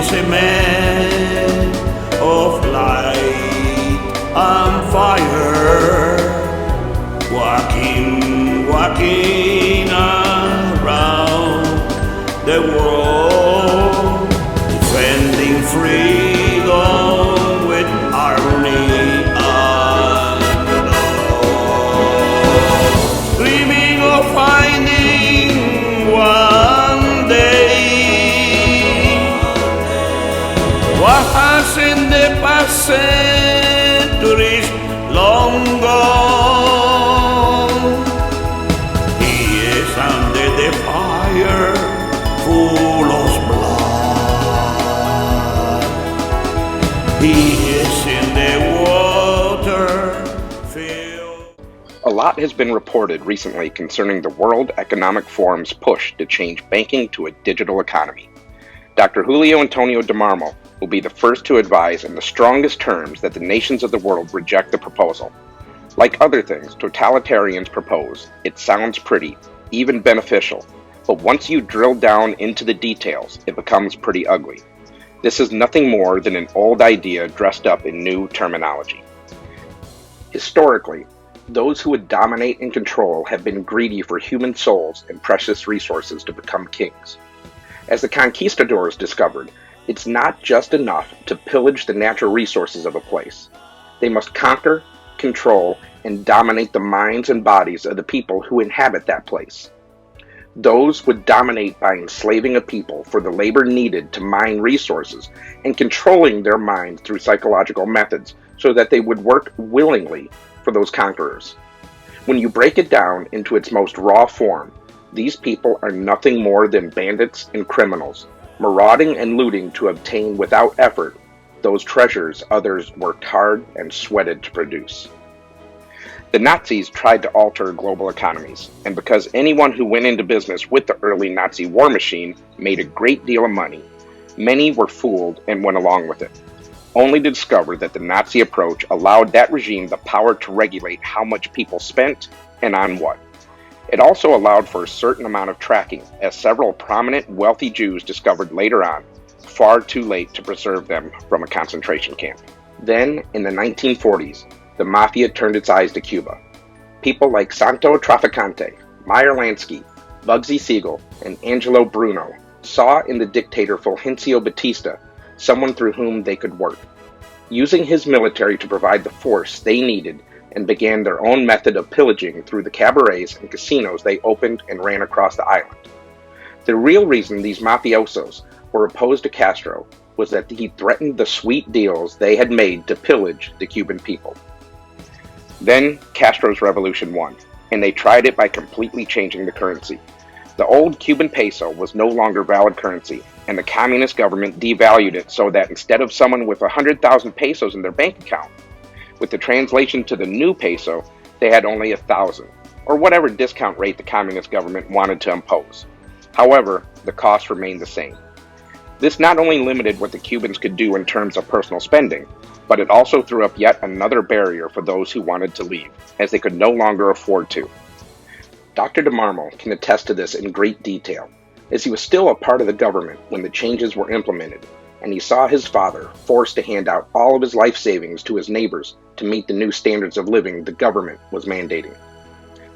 was a man of light and fire, walking around the world, defending freedom with harmony and love, dreaming of finding one day what has in the past centuries long gone. He is under the fire, full of blood. He is in the water filled. A lot has been reported recently concerning the World Economic Forum's push to change banking to a digital economy. Dr. Julio Antonio DeMarmo will be the first to advise in the strongest terms that the nations of the world reject the proposal. Like other things totalitarians propose, it sounds pretty, even beneficial, but once you drill down into the details, it becomes pretty ugly. This is nothing more than an old idea dressed up in new terminology. Historically, those who would dominate and control have been greedy for human souls and precious resources to become kings. As the conquistadors discovered, it's not just enough to pillage the natural resources of a place. They must conquer, control, and dominate the minds and bodies of the people who inhabit that place. Those would dominate by enslaving a people for the labor needed to mine resources and controlling their minds through psychological methods so that they would work willingly for those conquerors. When you break it down into its most raw form, these people are nothing more than bandits and criminals, marauding and looting to obtain without effort those treasures others worked hard and sweated to produce. The Nazis tried to alter global economies, and because anyone who went into business with the early Nazi war machine made a great deal of money, many were fooled and went along with it, only to discover that the Nazi approach allowed that regime the power to regulate how much people spent and on what. It also allowed for a certain amount of tracking, as several prominent wealthy Jews discovered later on, far too late to preserve them from a concentration camp. Then, in the 1940s, the Mafia turned its eyes to Cuba. People like Santo Trafficante, Meyer Lansky, Bugsy Siegel, and Angelo Bruno saw in the dictator Fulgencio Batista someone through whom they could work, using his military to provide the force they needed, and began their own method of pillaging through the cabarets and casinos they opened and ran across the island. The real reason these mafiosos were opposed to Castro was that he threatened the sweet deals they had made to pillage the Cuban people. Then Castro's revolution won, and they tried it by completely changing the currency. The old Cuban peso was no longer valid currency, and the communist government devalued it so that instead of someone with 100,000 pesos in their bank account, with the translation to the new peso, they had only 1,000, or whatever discount rate the communist government wanted to impose. However, the cost remained the same. This not only limited what the Cubans could do in terms of personal spending, but it also threw up yet another barrier for those who wanted to leave, as they could no longer afford to. Dr. DeMarmo can attest to this in great detail, as he was still a part of the government when the changes were implemented, and he saw his father forced to hand out all of his life savings to his neighbors to meet the new standards of living the government was mandating.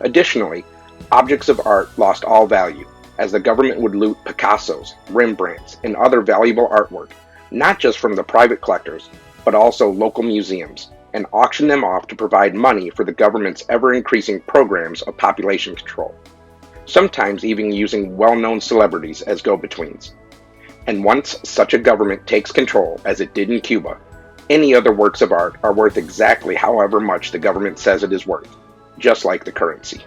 Additionally, objects of art lost all value, as the government would loot Picassos, Rembrandts, and other valuable artwork, not just from the private collectors, but also local museums, and auction them off to provide money for the government's ever-increasing programs of population control, sometimes even using well-known celebrities as go-betweens. And once such a government takes control, as it did in Cuba, any other works of art are worth exactly however much the government says it is worth, just like the currency.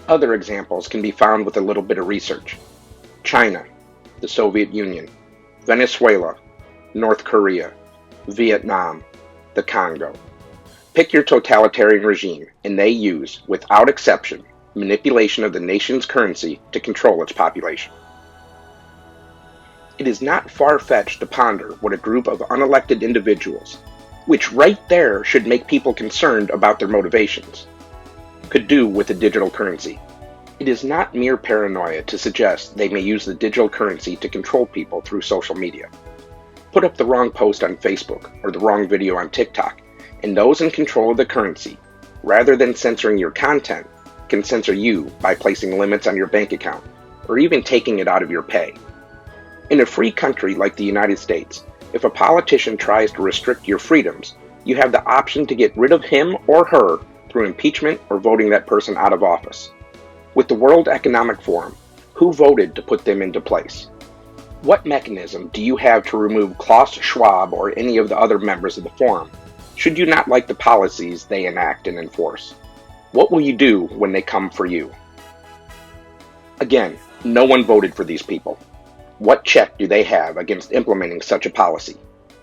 Other examples can be found with a little bit of research. China, the Soviet Union, Venezuela, North Korea, Vietnam, the Congo. Pick your totalitarian regime, and they use, without exception, manipulation of the nation's currency to control its population. It is not far-fetched to ponder what a group of unelected individuals, which right there should make people concerned about their motivations, could do with a digital currency. It is not mere paranoia to suggest they may use the digital currency to control people through social media. Put up the wrong post on Facebook or the wrong video on TikTok, and those in control of the currency, rather than censoring your content, can censor you by placing limits on your bank account or even taking it out of your pay. In a free country like the United States, if a politician tries to restrict your freedoms, you have the option to get rid of him or her through impeachment or voting that person out of office. With the World Economic Forum, who voted to put them into place? What mechanism do you have to remove Klaus Schwab or any of the other members of the forum, should you not like the policies they enact and enforce? What will you do when they come for you? Again, no one voted for these people. What check do they have against implementing such a policy?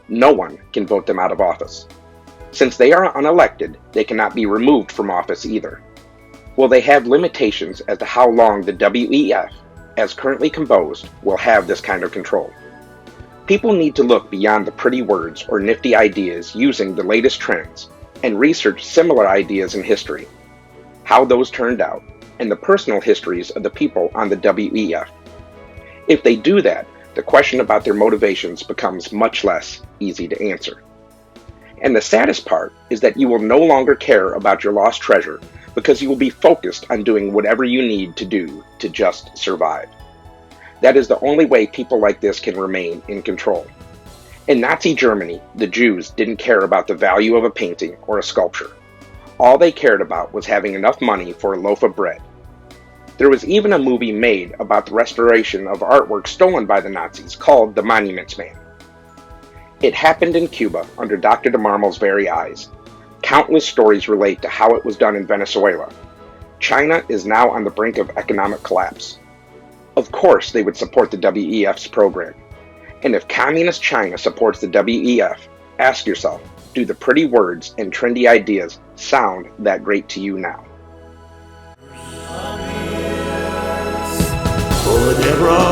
No one can vote them out of office. Since they are unelected, they cannot be removed from office either. Will they have limitations as to how long the WEF, as currently composed, will have this kind of control? People need to look beyond the pretty words or nifty ideas using the latest trends and research similar ideas in history, how those turned out, and the personal histories of the people on the WEF. If they do that, the question about their motivations becomes much less easy to answer. And the saddest part is that you will no longer care about your lost treasure because you will be focused on doing whatever you need to do to just survive. That is the only way people like this can remain in control. In Nazi Germany, the Jews didn't care about the value of a painting or a sculpture. All they cared about was having enough money for a loaf of bread. There was even a movie made about the restoration of artwork stolen by the Nazis called The Monuments Man. It happened in Cuba under Dr. DeMarmo's very eyes. Countless stories relate to how it was done in Venezuela. China is now on the brink of economic collapse. Of course they would support the WEF's program. And if Communist China supports the WEF, ask yourself, do the pretty words and trendy ideas sound that great to you now? For Deborah